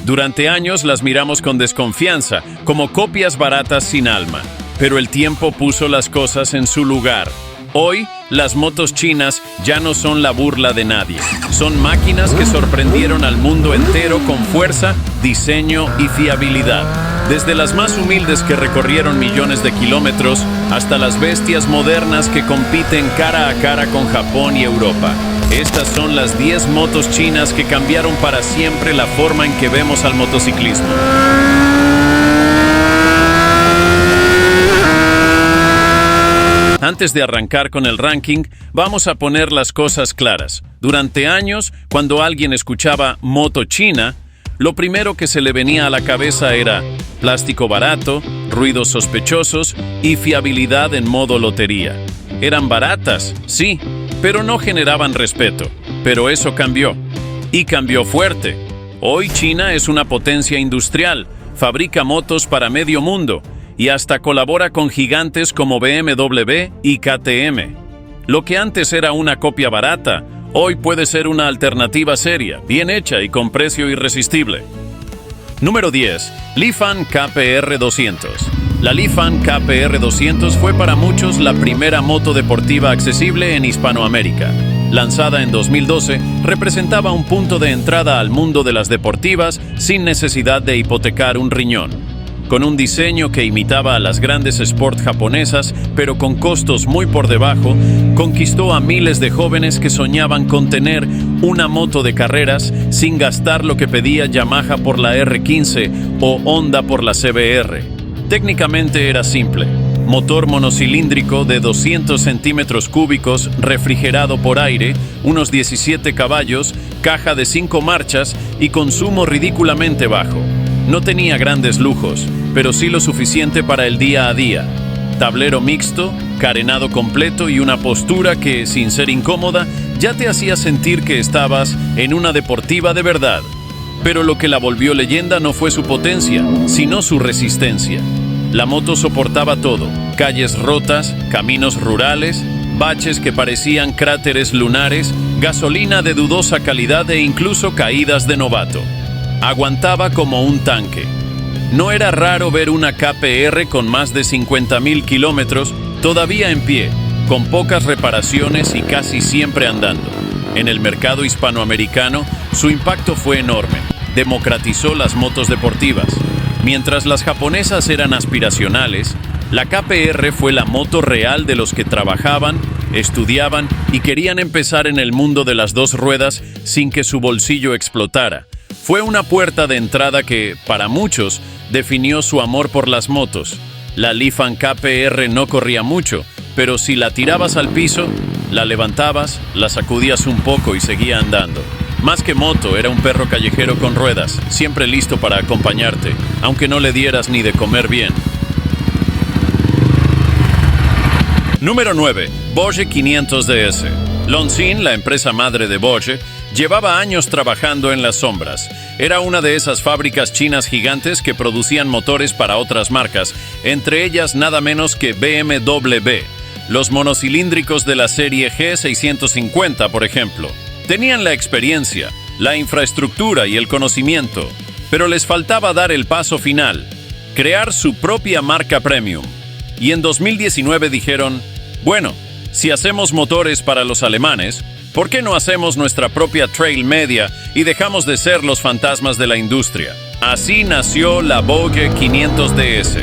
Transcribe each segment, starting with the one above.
Durante años las miramos con desconfianza, como copias baratas sin alma. Pero el tiempo puso las cosas en su lugar. Hoy, las motos chinas ya no son la burla de nadie. Son máquinas que sorprendieron al mundo entero con fuerza, diseño y fiabilidad. Desde las más humildes que recorrieron millones de kilómetros hasta las bestias modernas que compiten cara a cara con Japón y Europa. Estas son las 10 motos chinas que cambiaron para siempre la forma en que vemos al motociclismo. Antes de arrancar con el ranking, vamos a poner las cosas claras. Durante años, cuando alguien escuchaba moto china, lo primero que se le venía a la cabeza era plástico barato, ruidos sospechosos y fiabilidad en modo lotería. Eran baratas, sí, pero no generaban respeto. Pero eso cambió. Y cambió fuerte. Hoy China es una potencia industrial, fabrica motos para medio mundo y hasta colabora con gigantes como BMW y KTM. Lo que antes era una copia barata, hoy puede ser una alternativa seria, bien hecha y con precio irresistible. Número 10. Lifan KPR 200. La Lifan KPR 200 fue para muchos la primera moto deportiva accesible en Hispanoamérica. Lanzada en 2012, representaba un punto de entrada al mundo de las deportivas sin necesidad de hipotecar un riñón. Con un diseño que imitaba a las grandes sport japonesas, pero con costos muy por debajo, conquistó a miles de jóvenes que soñaban con tener una moto de carreras sin gastar lo que pedía Yamaha por la R15 o Honda por la CBR. Técnicamente era simple. Motor monocilíndrico de 200 centímetros cúbicos refrigerado por aire, unos 17 caballos, caja de 5 marchas y consumo ridículamente bajo. No tenía grandes lujos, pero sí lo suficiente para el día a día. Tablero mixto, carenado completo y una postura que, sin ser incómoda, ya te hacía sentir que estabas en una deportiva de verdad. Pero lo que la volvió leyenda no fue su potencia, sino su resistencia. La moto soportaba todo: calles rotas, caminos rurales, baches que parecían cráteres lunares, gasolina de dudosa calidad e incluso caídas de novato. Aguantaba como un tanque. No era raro ver una KPR con más de 50.000 kilómetros todavía en pie, con pocas reparaciones y casi siempre andando. En el mercado hispanoamericano, su impacto fue enorme. Democratizó las motos deportivas. Mientras las japonesas eran aspiracionales, la KPR fue la moto real de los que trabajaban, estudiaban y querían empezar en el mundo de las dos ruedas sin que su bolsillo explotara. Fue una puerta de entrada que, para muchos, definió su amor por las motos. La Lifan KPR no corría mucho, pero si la tirabas al piso, la levantabas, la sacudías un poco y seguía andando. Más que moto, era un perro callejero con ruedas, siempre listo para acompañarte, aunque no le dieras ni de comer bien. Número 9. Boge 500DS. Lonsin, la empresa madre de Boge, llevaba años trabajando en las sombras. Era una de esas fábricas chinas gigantes que producían motores para otras marcas, entre ellas nada menos que BMW. Los monocilíndricos de la serie G650, por ejemplo. Tenían la experiencia, la infraestructura y el conocimiento, pero les faltaba dar el paso final, crear su propia marca premium. Y en 2019 dijeron, bueno, si hacemos motores para los alemanes, ¿por qué no hacemos nuestra propia trail media y dejamos de ser los fantasmas de la industria? Así nació la Boge 500DS,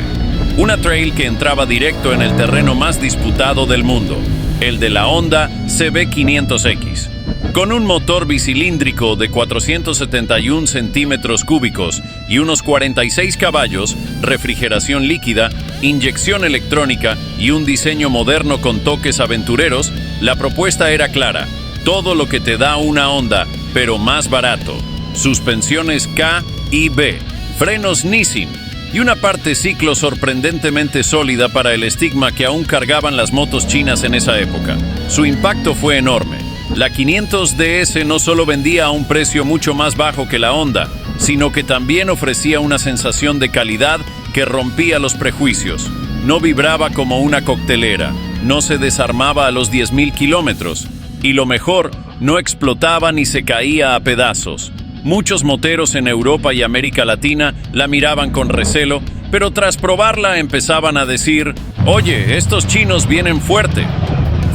una trail que entraba directo en el terreno más disputado del mundo, el de la Honda CB500X. Con un motor bicilíndrico de 471 centímetros cúbicos y unos 46 caballos, refrigeración líquida, inyección electrónica y un diseño moderno con toques aventureros, la propuesta era clara: todo lo que te da una Honda, pero más barato. Suspensiones K y B, frenos Nissin y una parte ciclo sorprendentemente sólida para el estigma que aún cargaban las motos chinas en esa época. Su impacto fue enorme. La 500DS no solo vendía a un precio mucho más bajo que la Honda, sino que también ofrecía una sensación de calidad que rompía los prejuicios. No vibraba como una coctelera, no se desarmaba a los 10.000 kilómetros y lo mejor, no explotaba ni se caía a pedazos. Muchos moteros en Europa y América Latina la miraban con recelo, pero tras probarla empezaban a decir: «Oye, estos chinos vienen fuerte».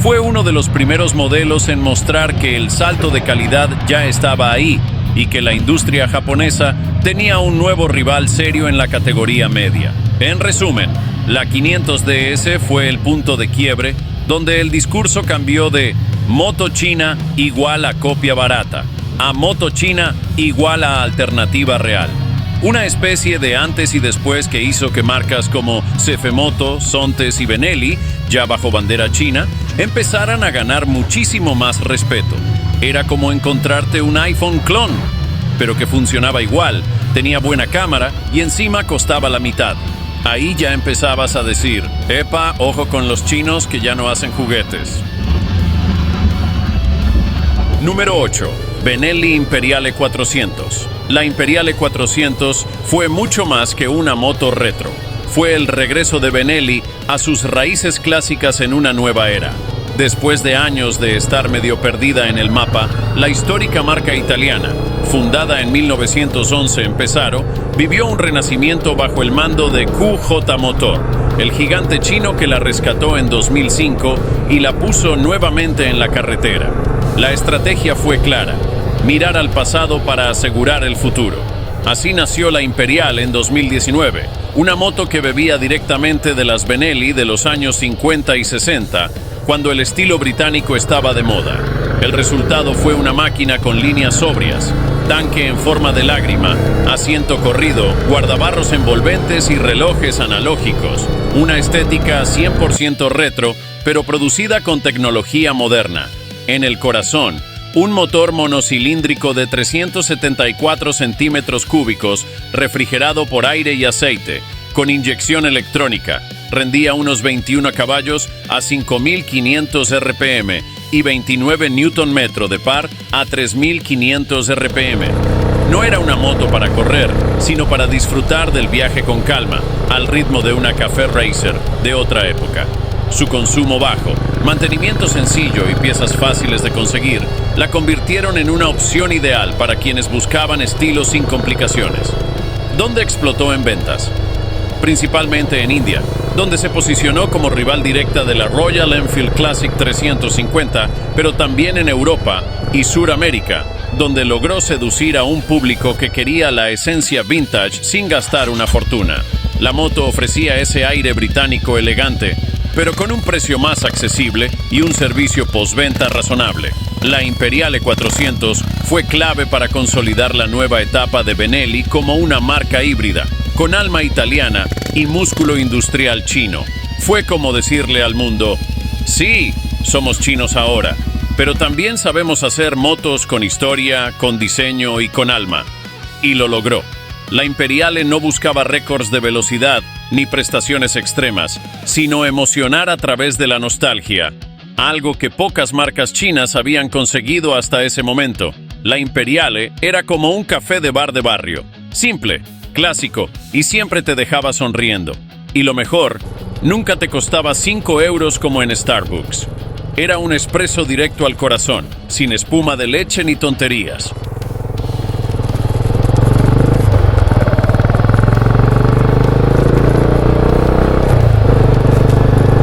Fue uno de los primeros modelos en mostrar que el salto de calidad ya estaba ahí y que la industria japonesa tenía un nuevo rival serio en la categoría media. En resumen, la 500DS fue el punto de quiebre donde el discurso cambió de moto china igual a copia barata a moto china igual a alternativa real. Una especie de antes y después que hizo que marcas como Cefemoto, Sontes y Benelli, ya bajo bandera china, empezaran a ganar muchísimo más respeto. Era como encontrarte un iPhone clon, pero que funcionaba igual, tenía buena cámara y encima costaba la mitad. Ahí ya empezabas a decir: «Epa, ojo con los chinos que ya no hacen juguetes». Número 8. Benelli Imperiale 400. La Imperiale 400 fue mucho más que una moto retro. Fue el regreso de Benelli a sus raíces clásicas en una nueva era. Después de años de estar medio perdida en el mapa, la histórica marca italiana, fundada en 1911 en Pesaro, vivió un renacimiento bajo el mando de QJ Motor, el gigante chino que la rescató en 2005 y la puso nuevamente en la carretera. La estrategia fue clara: mirar al pasado para asegurar el futuro. Así nació la Imperial en 2019, una moto que bebía directamente de las Benelli de los años 50 y 60, cuando el estilo británico estaba de moda. El resultado fue una máquina con líneas sobrias, tanque en forma de lágrima, asiento corrido, guardabarros envolventes y relojes analógicos. Una estética 100% retro, pero producida con tecnología moderna. En el corazón, un motor monocilíndrico de 374 centímetros cúbicos, refrigerado por aire y aceite, con inyección electrónica. Rendía unos 21 caballos a 5.500 RPM y 29 Nm de par a 3.500 RPM. No era una moto para correr, sino para disfrutar del viaje con calma, al ritmo de una Café Racer de otra época. Su consumo bajo, mantenimiento sencillo y piezas fáciles de conseguir la convirtieron en una opción ideal para quienes buscaban estilos sin complicaciones. ¿Dónde explotó en ventas? Principalmente en India, donde se posicionó como rival directa de la Royal Enfield Classic 350, pero también en Europa y Suramérica, donde logró seducir a un público que quería la esencia vintage sin gastar una fortuna. La moto ofrecía ese aire británico elegante, pero con un precio más accesible y un servicio postventa razonable. La Imperiale 400 fue clave para consolidar la nueva etapa de Benelli como una marca híbrida, con alma italiana y músculo industrial chino. Fue como decirle al mundo: sí, somos chinos ahora, pero también sabemos hacer motos con historia, con diseño y con alma. Y lo logró. La Imperiale no buscaba récords de velocidad ni prestaciones extremas, sino emocionar a través de la nostalgia, algo que pocas marcas chinas habían conseguido hasta ese momento. La Imperiale era como un café de bar de barrio, simple, clásico y siempre te dejaba sonriendo. Y lo mejor, nunca te costaba 5 euros como en Starbucks. Era un espresso directo al corazón, sin espuma de leche ni tonterías.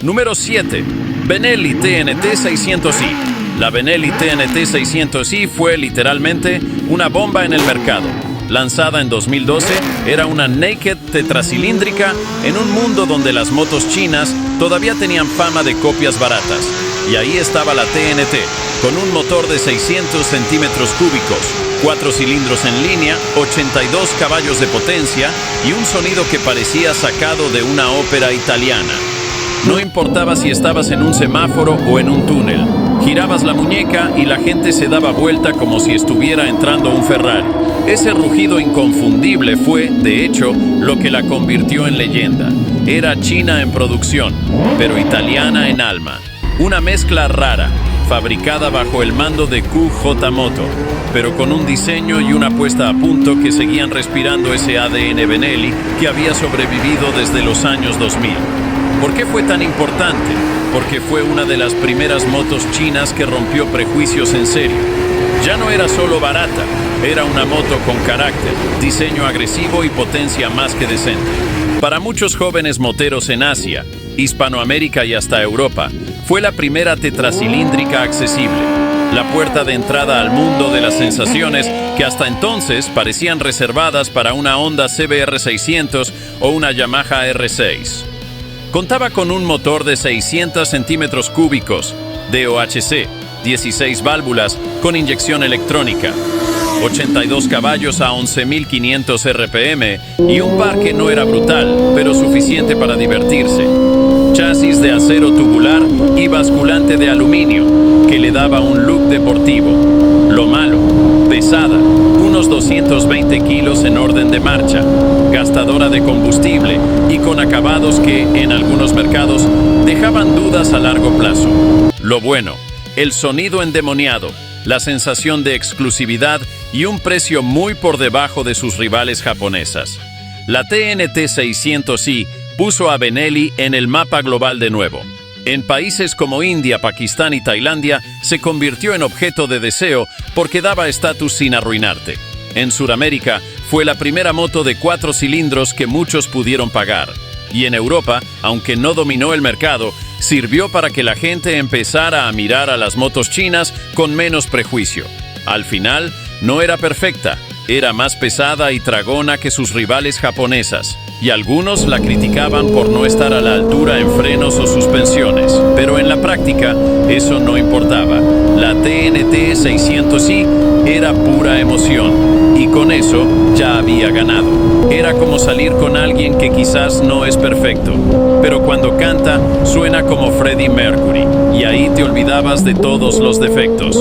Número 7. Benelli TNT 600i. La Benelli TNT 600i fue literalmente una bomba en el mercado. Lanzada en 2012, era una naked tetracilíndrica en un mundo donde las motos chinas todavía tenían fama de copias baratas. Y ahí estaba la TNT, con un motor de 600 centímetros cúbicos, 4 cilindros en línea, 82 caballos de potencia y un sonido que parecía sacado de una ópera italiana. No importaba si estabas en un semáforo o en un túnel. Girabas la muñeca y la gente se daba vuelta como si estuviera entrando un Ferrari. Ese rugido inconfundible fue, de hecho, lo que la convirtió en leyenda. Era china en producción, pero italiana en alma. Una mezcla rara, fabricada bajo el mando de QJ Motor, pero con un diseño y una puesta a punto que seguían respirando ese ADN Benelli que había sobrevivido desde los años 2000. ¿Por qué fue tan importante? Porque fue una de las primeras motos chinas que rompió prejuicios en serio. Ya no era solo barata, Era una moto con carácter, diseño agresivo y potencia más que decente. Para muchos jóvenes moteros en Asia, Hispanoamérica y hasta Europa, fue la primera tetracilíndrica accesible, la puerta de entrada al mundo de las sensaciones que hasta entonces parecían reservadas para una Honda CBR 600 o una Yamaha R6. Contaba con un motor de 600 centímetros cúbicos, DOHC, 16 válvulas con inyección electrónica, 82 caballos a 11.500 RPM y un par que no era brutal, pero suficiente para divertirse. Chasis de acero tubular y basculante de aluminio, que le daba un look deportivo. Lo malo, pesada, unos 220 kilos en orden de marcha, gastadora de combustible y con acabados que, en algunos mercados, dejaban dudas a largo plazo. Lo bueno, el sonido endemoniado, la sensación de exclusividad y un precio muy por debajo de sus rivales japonesas. La TNT 600i puso a Benelli en el mapa global de nuevo. En países como India, Pakistán y Tailandia se convirtió en objeto de deseo porque daba estatus sin arruinarte. En Sudamérica fue la primera moto de 4 cilindros que muchos pudieron pagar. Y en Europa, aunque no dominó el mercado, sirvió para que la gente empezara a mirar a las motos chinas con menos prejuicio. Al final, no era perfecta, era más pesada y tragona que sus rivales japonesas, y algunos la criticaban por no estar a la altura en frenos o suspensiones. Pero en la práctica, eso no importaba. La TNT 600i era pura emoción, y con eso ya había ganado. Era como salir con alguien que quizás no es perfecto, pero cuando canta, suena como Freddie Mercury, y ahí te olvidabas de todos los defectos.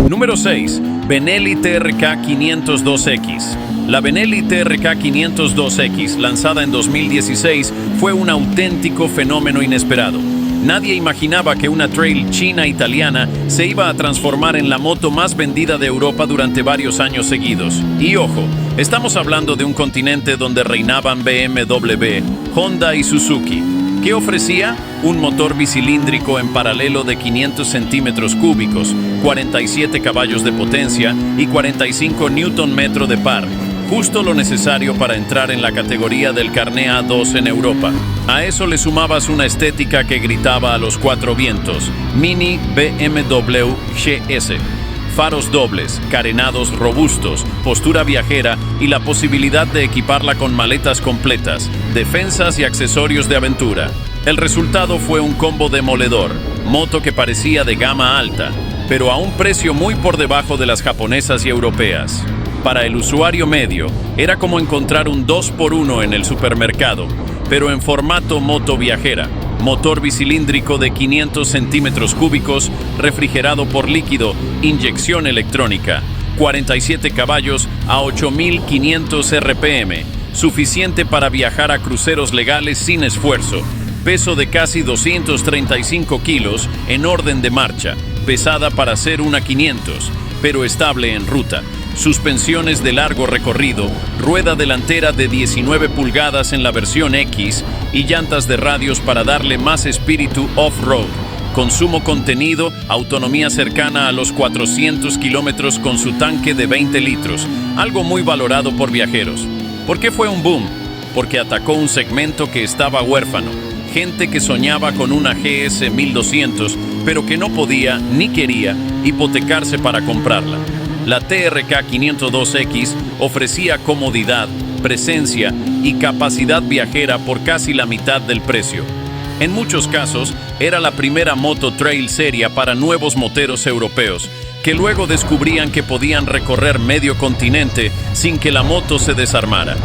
Número 6. Benelli TRK 502X. La Benelli TRK 502X, lanzada en 2016, fue un auténtico fenómeno inesperado. Nadie imaginaba que una trail china-italiana se iba a transformar en la moto más vendida de Europa durante varios años seguidos. Y ojo, estamos hablando de un continente donde reinaban BMW, Honda y Suzuki. ¿Qué ofrecía? Un motor bicilíndrico en paralelo de 500 centímetros cúbicos, 47 caballos de potencia y 45 Nm de par. Justo lo necesario para entrar en la categoría del carné A2 en Europa. A eso le sumabas una estética que gritaba a los 4 vientos, Mini BMW GS. Faros dobles, carenados robustos, postura viajera y la posibilidad de equiparla con maletas completas, defensas y accesorios de aventura. El resultado fue un combo demoledor, moto que parecía de gama alta, pero a un precio muy por debajo de las japonesas y europeas. Para el usuario medio, era como encontrar un 2x1 en el supermercado, pero en formato moto viajera. Motor bicilíndrico de 500 centímetros cúbicos, refrigerado por líquido, inyección electrónica, 47 caballos a 8.500 RPM, suficiente para viajar a cruceros legales sin esfuerzo, peso de casi 235 kilos en orden de marcha, pesada para ser una 500, pero estable en ruta. Suspensiones de largo recorrido, rueda delantera de 19 pulgadas en la versión X y llantas de radios para darle más espíritu off-road. Consumo contenido, autonomía cercana a los 400 kilómetros con su tanque de 20 litros, algo muy valorado por viajeros. ¿Por qué fue un boom? Porque atacó un segmento que estaba huérfano. Gente que soñaba con una GS 1200, pero que no podía ni quería hipotecarse para comprarla. La TRK 502X ofrecía comodidad, presencia y capacidad viajera por casi la mitad del precio. En muchos casos, era la primera moto trail seria para nuevos moteros europeos, que luego descubrían que podían recorrer medio continente sin que la moto se desarmara.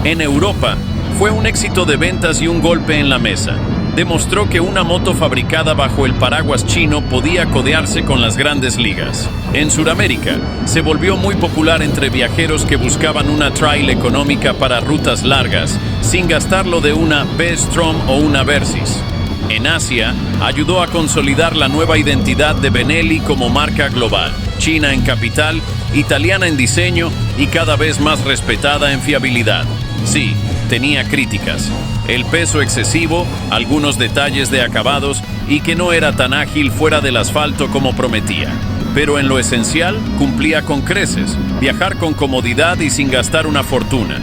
En Europa, fue un éxito de ventas y un golpe en la mesa. Demostró que una moto fabricada bajo el paraguas chino podía codearse con las grandes ligas. En Sudamérica, se volvió muy popular entre viajeros que buscaban una trail económica para rutas largas, sin gastarlo de una B-Strom o una Versys. En Asia, ayudó a consolidar la nueva identidad de Benelli como marca global, china en capital, italiana en diseño y cada vez más respetada en fiabilidad. Sí, tenía críticas. El peso excesivo, algunos detalles de acabados y que no era tan ágil fuera del asfalto como prometía. Pero en lo esencial, cumplía con creces, viajar con comodidad y sin gastar una fortuna.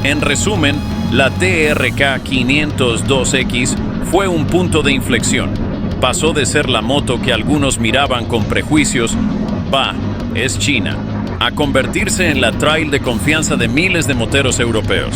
En resumen, la TRK 502X fue un punto de inflexión. Pasó de ser la moto que algunos miraban con prejuicios, «Bah, es China», a convertirse en la trail de confianza de miles de moteros europeos.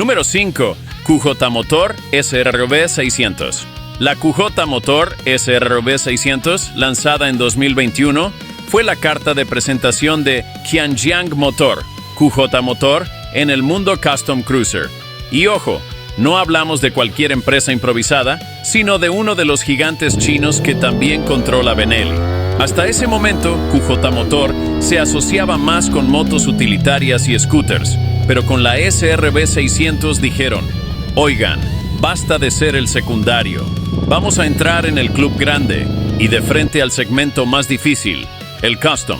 Número 5. QJ Motor SRV 600. La QJ Motor SRV 600, lanzada en 2021, fue la carta de presentación de Qianjiang Motor, QJ Motor, en el mundo Custom Cruiser. Y ojo, no hablamos de cualquier empresa improvisada, sino de uno de los gigantes chinos que también controla Benelli. Hasta ese momento, QJ Motor se asociaba más con motos utilitarias y scooters, pero con la SRV 600 dijeron, oigan, basta de ser el secundario. Vamos a entrar en el club grande y de frente al segmento más difícil, el Custom.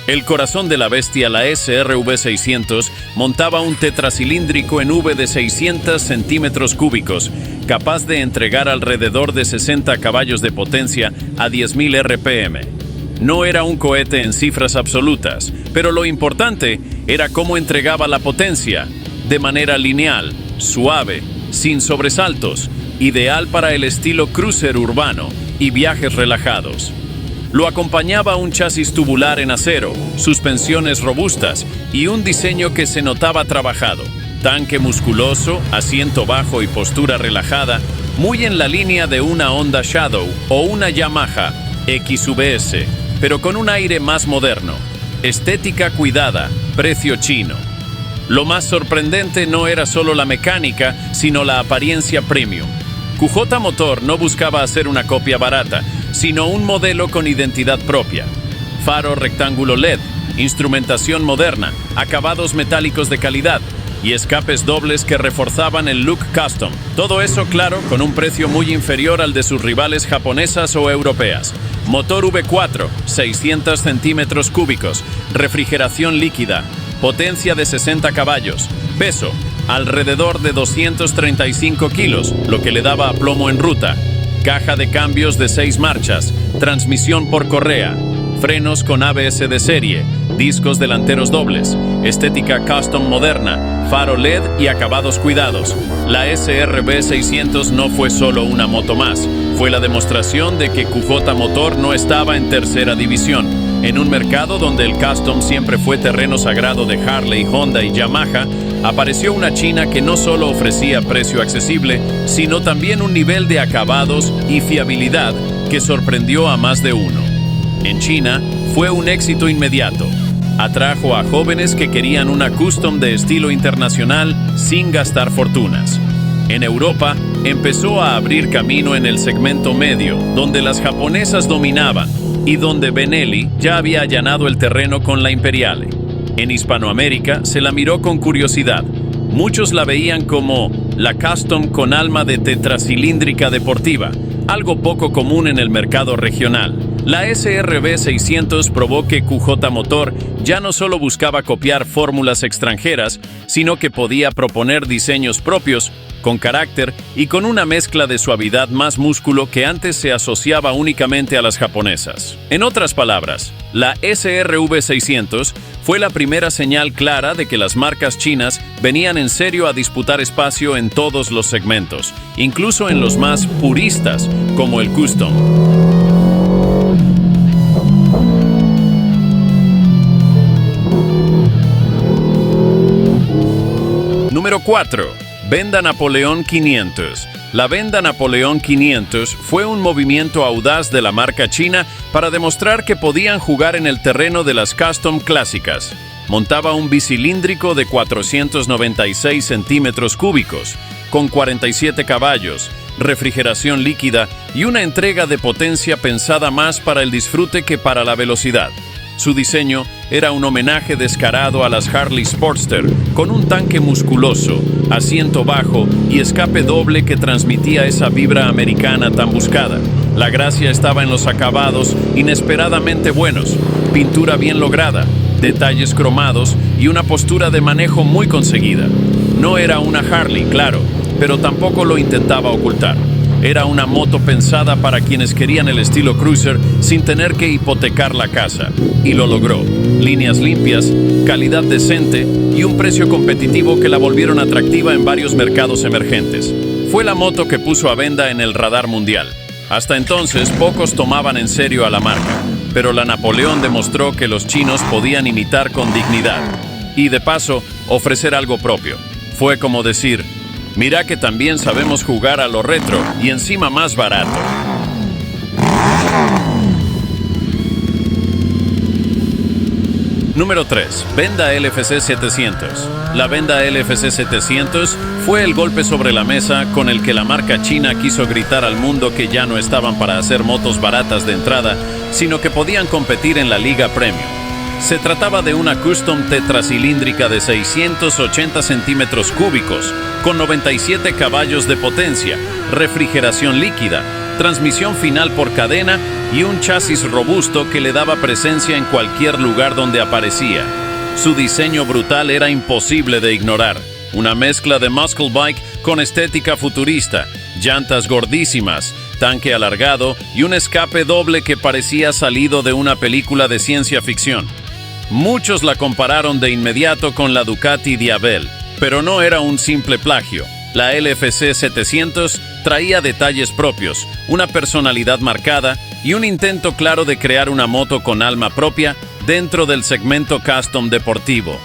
El corazón de la bestia, la SRV 600, montaba un tetracilíndrico en V de 600 centímetros cúbicos, capaz de entregar alrededor de 60 caballos de potencia a 10.000 RPM. No era un cohete en cifras absolutas, pero lo importante era cómo entregaba la potencia, de manera lineal, suave, sin sobresaltos, ideal para el estilo cruiser urbano y viajes relajados. Lo acompañaba un chasis tubular en acero, suspensiones robustas y un diseño que se notaba trabajado. Tanque musculoso, asiento bajo y postura relajada, muy en la línea de una Honda Shadow o una Yamaha XVS, pero con un aire más moderno. Estética cuidada, precio chino. Lo más sorprendente no era solo la mecánica, sino la apariencia premium. QJ Motor no buscaba hacer una copia barata, sino un modelo con identidad propia. Faro rectángulo LED, instrumentación moderna, acabados metálicos de calidad y escapes dobles que reforzaban el look custom. Todo eso, claro, con un precio muy inferior al de sus rivales japonesas o europeas. Motor V4, 600 centímetros cúbicos, refrigeración líquida, potencia de 60 caballos, peso, alrededor de 235 kilos, lo que le daba aplomo en ruta, caja de cambios de 6 marchas, transmisión por correa, frenos con ABS de serie, discos delanteros dobles, estética custom moderna, faro LED y acabados cuidados. La SRV 600 no fue solo una moto más, fue la demostración de que QJ Motor no estaba en tercera división. En un mercado donde el custom siempre fue terreno sagrado de Harley, Honda y Yamaha, apareció una China que no solo ofrecía precio accesible, sino también un nivel de acabados y fiabilidad que sorprendió a más de uno. En China, fue un éxito inmediato. Atrajo a jóvenes que querían una custom de estilo internacional sin gastar fortunas. En Europa, empezó a abrir camino en el segmento medio, donde las japonesas dominaban y donde Benelli ya había allanado el terreno con la Imperiale. En Hispanoamérica se la miró con curiosidad. Muchos la veían como la custom con alma de tetracilíndrica deportiva, algo poco común en el mercado regional. La SRV 600 probó que QJ Motor ya no solo buscaba copiar fórmulas extranjeras, sino que podía proponer diseños propios, con carácter y con una mezcla de suavidad más músculo que antes se asociaba únicamente a las japonesas. En otras palabras, la SRV 600 fue la primera señal clara de que las marcas chinas venían en serio a disputar espacio en todos los segmentos, incluso en los más puristas, como el custom. Número 4. Venda Napoleón 500. La Venda Napoleón 500 fue un movimiento audaz de la marca china para demostrar que podían jugar en el terreno de las custom clásicas. Montaba un bicilíndrico de 496 centímetros cúbicos, con 47 caballos, refrigeración líquida y una entrega de potencia pensada más para el disfrute que para la velocidad. Su diseño era un homenaje descarado a las Harley Sportster, con un tanque musculoso, asiento bajo y escape doble que transmitía esa vibra americana tan buscada. La gracia estaba en los acabados inesperadamente buenos, pintura bien lograda, detalles cromados y una postura de manejo muy conseguida. No era una Harley, claro, pero tampoco lo intentaba ocultar. Era una moto pensada para quienes querían el estilo cruiser sin tener que hipotecar la casa. Y lo logró. Líneas limpias, calidad decente y un precio competitivo que la volvieron atractiva en varios mercados emergentes. Fue la moto que puso a Benda en el radar mundial. Hasta entonces, pocos tomaban en serio a la marca, pero la Napoleón demostró que los chinos podían imitar con dignidad. Y de paso, ofrecer algo propio. Fue como decir: mira que también sabemos jugar a lo retro y encima más barato. Número 3. Benda LFC 700. La Benda LFC 700 fue el golpe sobre la mesa con el que la marca china quiso gritar al mundo que ya no estaban para hacer motos baratas de entrada, sino que podían competir en la liga premium. Se trataba de una custom tetracilíndrica de 680 centímetros cúbicos, con 97 caballos de potencia, refrigeración líquida, transmisión final por cadena y un chasis robusto que le daba presencia en cualquier lugar donde aparecía. Su diseño brutal era imposible de ignorar. Una mezcla de muscle bike con estética futurista, llantas gordísimas, tanque alargado y un escape doble que parecía salido de una película de ciencia ficción. Muchos la compararon de inmediato con la Ducati Diabel, pero no era un simple plagio. La LFC 700 traía detalles propios, una personalidad marcada y un intento claro de crear una moto con alma propia dentro del segmento custom deportivo.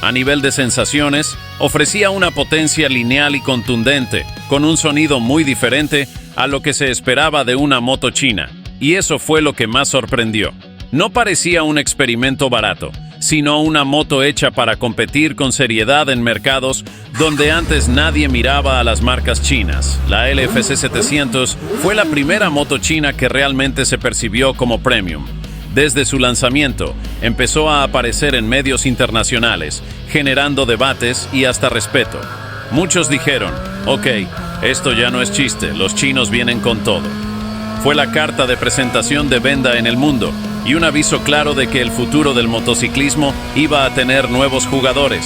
A nivel de sensaciones, ofrecía una potencia lineal y contundente, con un sonido muy diferente a lo que se esperaba de una moto china, y eso fue lo que más sorprendió. No parecía un experimento barato, sino una moto hecha para competir con seriedad en mercados donde antes nadie miraba a las marcas chinas. La LFC 700 fue la primera moto china que realmente se percibió como premium. Desde su lanzamiento, empezó a aparecer en medios internacionales, generando debates y hasta respeto. Muchos dijeron: ok, esto ya no es chiste, los chinos vienen con todo. Fue la carta de presentación de Benda en el mundo y un aviso claro de que el futuro del motociclismo iba a tener nuevos jugadores.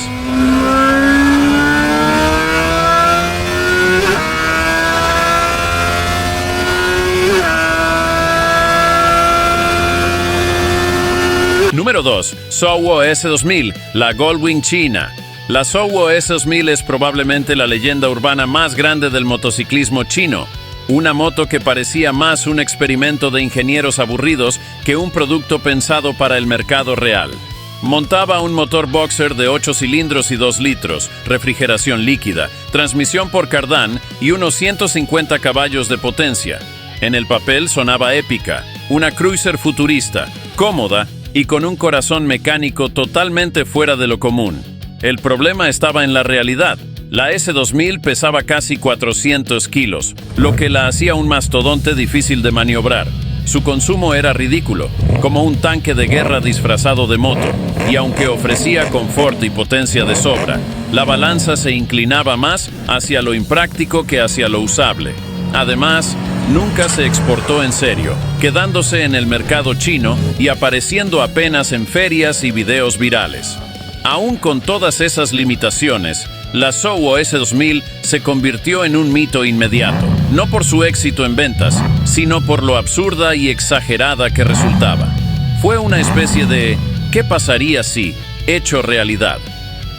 Número 2. Showa S2000, la Goldwing china. La Showa S2000 es probablemente la leyenda urbana más grande del motociclismo chino. Una moto que parecía más un experimento de ingenieros aburridos que un producto pensado para el mercado real. Montaba un motor boxer de 8 cilindros y 2 litros, refrigeración líquida, transmisión por cardán y unos 150 caballos de potencia. En el papel sonaba épica, una cruiser futurista, cómoda y con un corazón mecánico totalmente fuera de lo común. El problema estaba en la realidad. La S2000 pesaba casi 400 kilos, lo que la hacía un mastodonte difícil de maniobrar. Su consumo era ridículo, como un tanque de guerra disfrazado de moto, y aunque ofrecía confort y potencia de sobra, la balanza se inclinaba más hacia lo impráctico que hacia lo usable. Además, nunca se exportó en serio, quedándose en el mercado chino y apareciendo apenas en ferias y videos virales. Aún con todas esas limitaciones, la Showa S2000 se convirtió en un mito inmediato, no por su éxito en ventas, sino por lo absurda y exagerada que resultaba. Fue una especie de ¿qué pasaría si? Hecho realidad.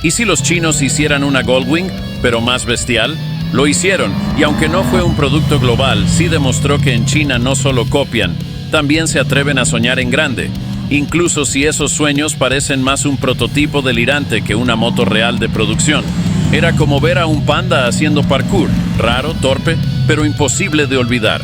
¿Y si los chinos hicieran una Goldwing, pero más bestial? Lo hicieron, y aunque no fue un producto global, sí demostró que en China no solo copian, también se atreven a soñar en grande, incluso si esos sueños parecen más un prototipo delirante que una moto real de producción. Era como ver a un panda haciendo parkour, raro, torpe, pero imposible de olvidar.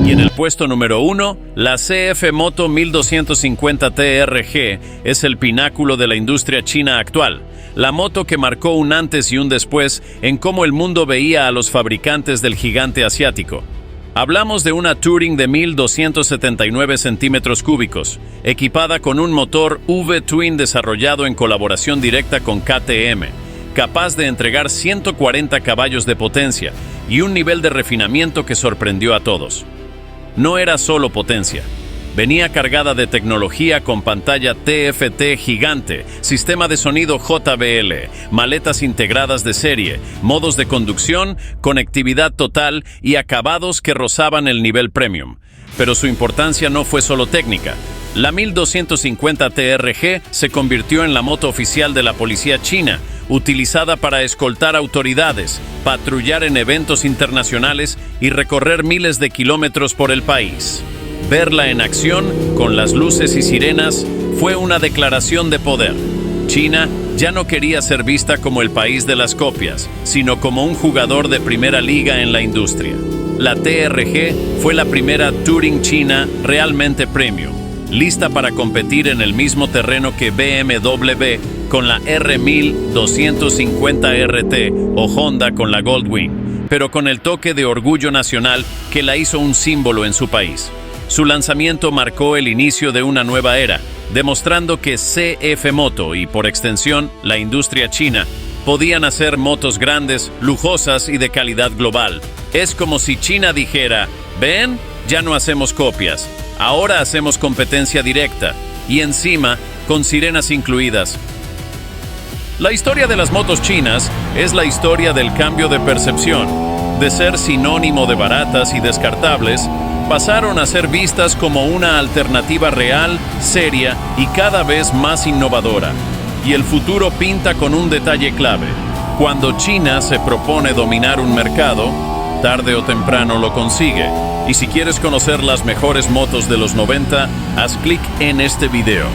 Y en el puesto número 1, la CF Moto 1250 TRG es el pináculo de la industria china actual, la moto que marcó un antes y un después en cómo el mundo veía a los fabricantes del gigante asiático. Hablamos de una Touring de 1.279 centímetros cúbicos, equipada con un motor V-Twin desarrollado en colaboración directa con KTM, capaz de entregar 140 caballos de potencia y un nivel de refinamiento que sorprendió a todos. No era solo potencia. Venía cargada de tecnología con pantalla TFT gigante, sistema de sonido JBL, maletas integradas de serie, modos de conducción, conectividad total y acabados que rozaban el nivel premium. Pero su importancia no fue solo técnica. La 1250 TRG se convirtió en la moto oficial de la policía china, utilizada para escoltar autoridades, patrullar en eventos internacionales y recorrer miles de kilómetros por el país. Verla en acción, con las luces y sirenas, fue una declaración de poder. China ya no quería ser vista como el país de las copias, sino como un jugador de primera liga en la industria. La TRG fue la primera Touring china realmente premium, lista para competir en el mismo terreno que BMW con la R1250 RT o Honda con la Goldwing, pero con el toque de orgullo nacional que la hizo un símbolo en su país. Su lanzamiento marcó el inicio de una nueva era, demostrando que CF Moto y, por extensión, la industria china, podían hacer motos grandes, lujosas y de calidad global. Es como si China dijera, ven, ya no hacemos copias, ahora hacemos competencia directa, y encima, con sirenas incluidas. La historia de las motos chinas es la historia del cambio de percepción, de ser sinónimo de baratas y descartables, pasaron a ser vistas como una alternativa real, seria y cada vez más innovadora. Y el futuro pinta con un detalle clave. Cuando China se propone dominar un mercado, tarde o temprano lo consigue. Y si quieres conocer las mejores motos de los 90, haz clic en este video.